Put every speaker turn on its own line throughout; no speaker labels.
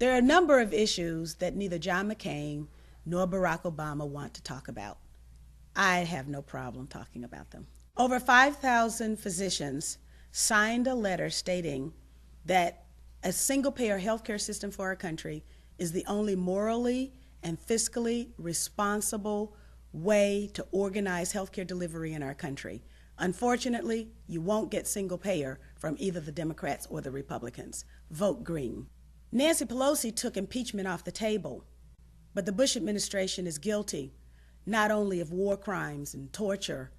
There are a number of issues that neither John McCain nor Barack Obama want to talk about. I have no problem talking about them. Over 5,000 physicians signed a letter stating that a single-payer healthcare system for our country is the only morally and fiscally responsible way to organize healthcare delivery in our country. Unfortunately, you won't get single-payer from either the Democrats or the Republicans. Vote green. Nancy Pelosi took impeachment off the table, but the Bush administration is guilty not only of war crimes and torture,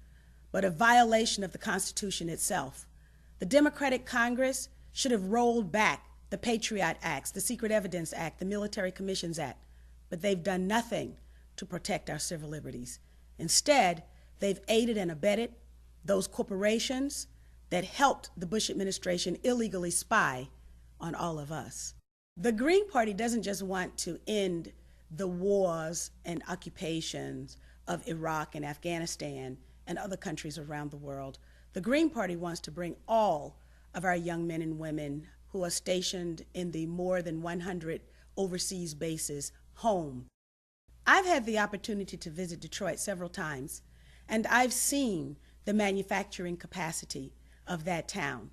but of violation of the Constitution itself. The Democratic Congress should have rolled back the Patriot Acts, the Secret Evidence Act, the Military Commissions Act, but they've done nothing to protect our civil liberties. Instead, they've aided and abetted those corporations that helped the Bush administration illegally spy on all of us. The Green Party doesn't just want to end the wars and occupations of Iraq and Afghanistan and other countries around the world. The Green Party wants to bring all of our young men and women who are stationed in the more than 100 overseas bases home. I've had the opportunity to visit Detroit several times, and I've seen the manufacturing capacity of that town.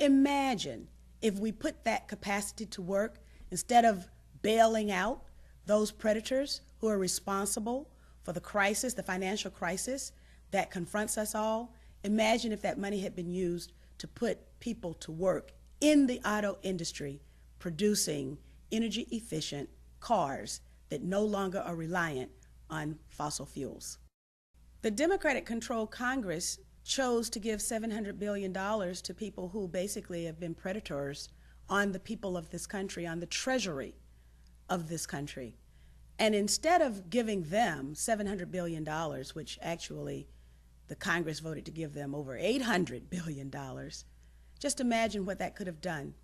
Imagine if we put that capacity to work instead of bailing out those predators who are responsible for the crisis, the financial crisis that confronts us all. Imagine if that money had been used to put people to work in the auto industry, producing energy-efficient cars that no longer are reliant on fossil fuels. The Democratic-controlled Congress chose to give $700 billion to people who basically have been predators on the people of this country, on the treasury of this country. And instead of giving them $700 billion, which actually the Congress voted to give them over $800 billion, just imagine what that could have done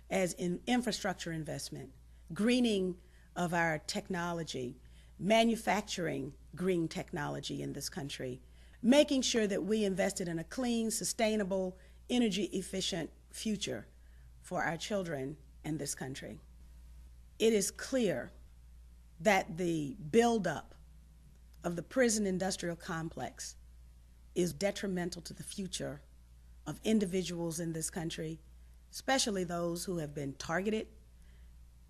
as in infrastructure investment, greening of our technology, manufacturing green technology in this country, making sure that we invested in a clean, sustainable, energy-efficient future for our children in this country. It is clear that the buildup of the prison industrial complex is detrimental to the future of individuals in this country, especially those who have been targeted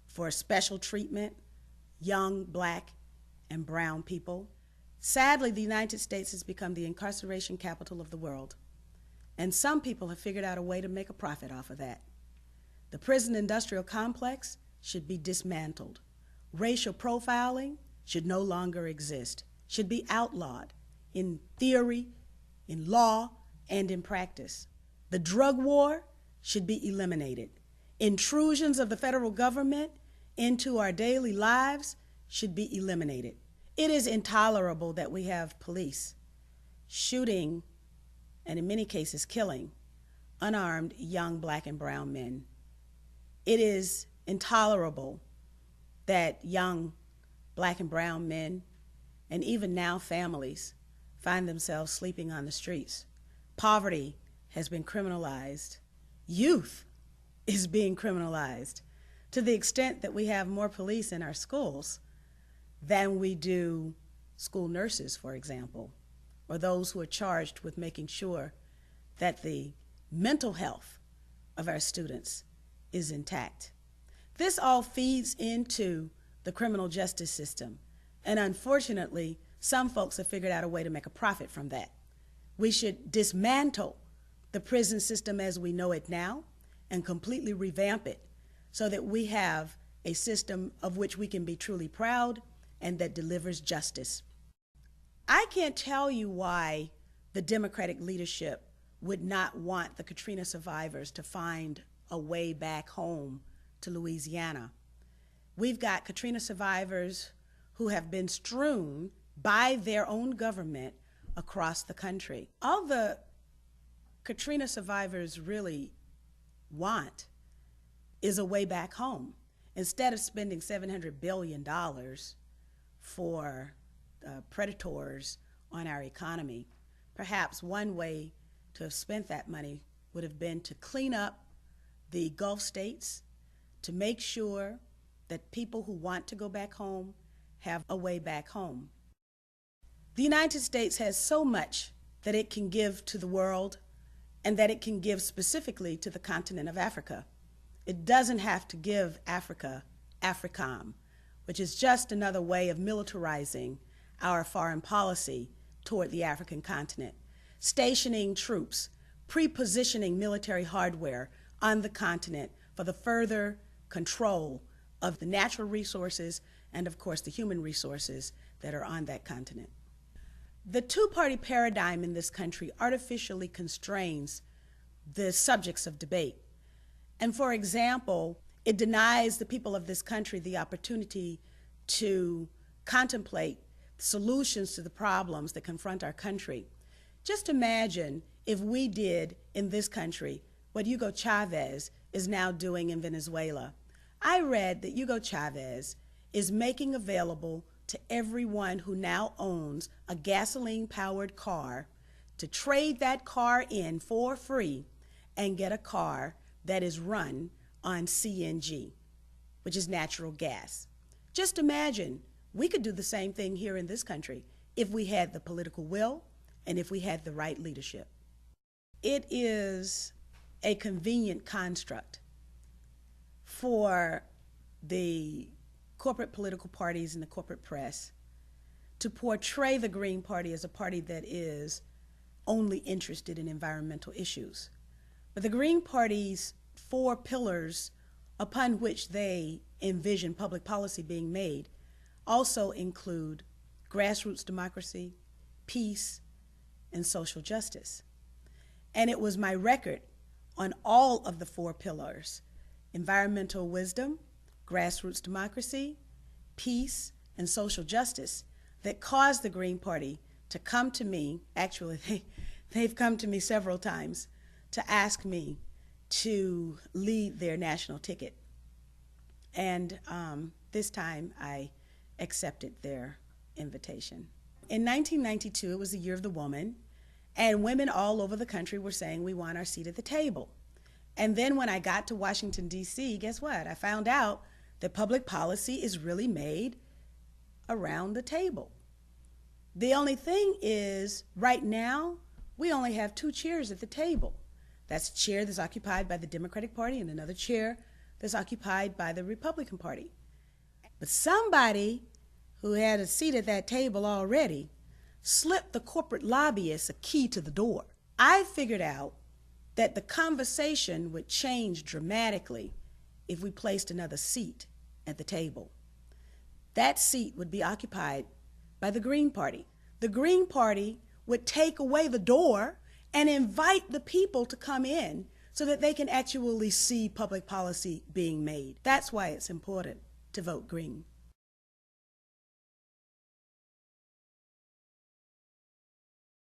for special treatment, young Black and brown people. Sadly, the United States has become the incarceration capital of the world, and some people have figured out a way to make a profit off of that. The prison industrial complex should be dismantled. Racial profiling should no longer exist, should be outlawed in theory, in law, and in practice. The drug war should be eliminated. Intrusions of the federal government into our daily lives should be eliminated. It is intolerable that we have police shooting, and in many cases killing, unarmed young Black and brown men. It is intolerable that young Black and brown men, and even now families, find themselves sleeping on the streets. Poverty has been criminalized. Youth is being criminalized to the extent that we have more police in our schools than we do school nurses, for example, or those who are charged with making sure that the mental health of our students is intact. This all feeds into the criminal justice system, and unfortunately, some folks have figured out a way to make a profit from that. We should dismantle the prison system as we know it now and completely revamp it so that we have a system of which we can be truly proud and that delivers justice. I can't tell you why the Democratic leadership would not want the Katrina survivors to find a way back home to Louisiana. We've got Katrina survivors who have been strewn by their own government across the country. All the Katrina survivors really want is a way back home. Instead of spending $700 billion for predators on our economy, perhaps one way to have spent that money would have been to clean up the Gulf states, to make sure that people who want to go back home have a way back home. The United States has so much that it can give to the world and that it can give specifically to the continent of Africa. It doesn't have to give Africa AFRICOM, which is just another way of militarizing our foreign policy toward the African continent, stationing troops, pre-positioning military hardware on the continent for the further control of the natural resources and, of course, the human resources that are on that continent. The two-party paradigm in this country artificially constrains the subjects of debate. And for example, it denies the people of this country the opportunity to contemplate solutions to the problems that confront our country. Just imagine if we did in this country what Hugo Chavez is now doing in Venezuela. I read that Hugo Chavez is making available to everyone who now owns a gasoline-powered car to trade that car in for free and get a car that is run on CNG, which is natural gas. Just imagine we could do the same thing here in this country if we had the political will and if we had the right leadership. It is a convenient construct for the corporate political parties and the corporate press to portray the Green Party as a party that is only interested in environmental issues. But the Green Party's 4 pillars upon which they envision public policy being made also include grassroots democracy, peace, and social justice. And it was my record on all of the 4 pillars, environmental wisdom, grassroots democracy, peace, and social justice, that caused the Green Party to come to me. Actually, they've come to me several times to ask me to lead their national ticket. And this time I accepted their invitation. In 1992, it was the year of the woman, and women all over the country were saying we want our seat at the table. And then when I got to Washington, D.C., guess what? I found out that public policy is really made around the table. The only thing is, right now, we only have 2 chairs at the table. That's a chair that's occupied by the Democratic Party and another chair that's occupied by the Republican Party. But somebody who had a seat at that table already slipped the corporate lobbyists a key to the door. I figured out that the conversation would change dramatically if we placed another seat at the table. That seat would be occupied by the Green Party. The Green Party would take away the door and invite the people to come in so that they can actually see public policy being made. That's why it's important to vote Green.